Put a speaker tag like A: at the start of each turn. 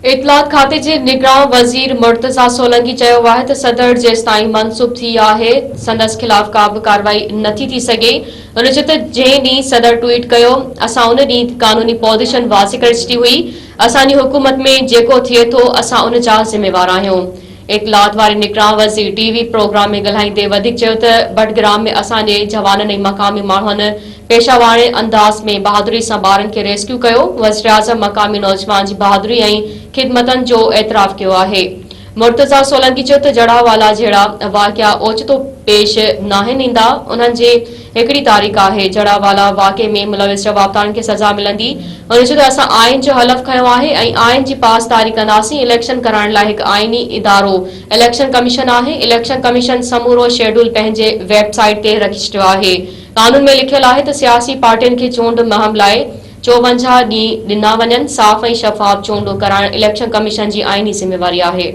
A: इतलात खाते जे निगरान वज़ीर मुर्तज़ा सोलंकी चयो आहे त सदर जेसिताईं मनसूब थी आहे संदसि खिलाफ़ का बि कार्रवाई नथी थी सघे। उन चयो त जंहिं ॾींहुं सदर ट्वीट कयो असां उन ॾींहुं कानूनी पोज़ीशन वाज़े करे छॾी हुई। असांजी हुकूमत में जेको थिए थो असां उन जा ज़िम्मेवार आहियूं। इतलात वारे निगरान वज़ीर टीवी प्रोग्राम में ॻाल्हाईंदे वधीक चयो त बडग्राम में असांजे जवाननि ऐं मक़ामी माण्हुनि पेशावारे अंदाज़ में बहादुरी सां ॿारनि खे रेस्क्यू कयो। वज़ीर आज़म मक़ामी नौजवान जी बहादुरी ऐं ख़िदमतनि जो एतराफ़ कियो आहे। मुर्तज़ा सोलंकी चयो त जड़ावाला जहिड़ा वाक़िया ओचितो पेश नाहिनि ईंदा। उन्हनि जे हिकिड़ी तारीख़ आहे जड़ावाला वाक़े में मुलविस जवाबदारनि खे सज़ा मिलंदी। उन्हनि चयो त असां आइन जो हलफ़ खंयो आहे ऐं आइन जी पासदारी कंदासीं। इलेक्शन कराइण लाइ हिकु आइनी इदारो इलेक्शन कमीशन आहे। इलेक्शन कमीशन समूरो शेड्यूल पंहिंजे वेबसाइट ते रखी छॾियो आहे। कानून में लिखियल आहे त सियासी पार्टियुनि खे चूंड मुहिम लाइ 54 ॾींहं ॾिना वञनि। साफ़ ऐं शफ़ाफ़ चूंडूं कराइण इलेक्शन कमीशन जी आइनी ज़िम्मेवारी आहे।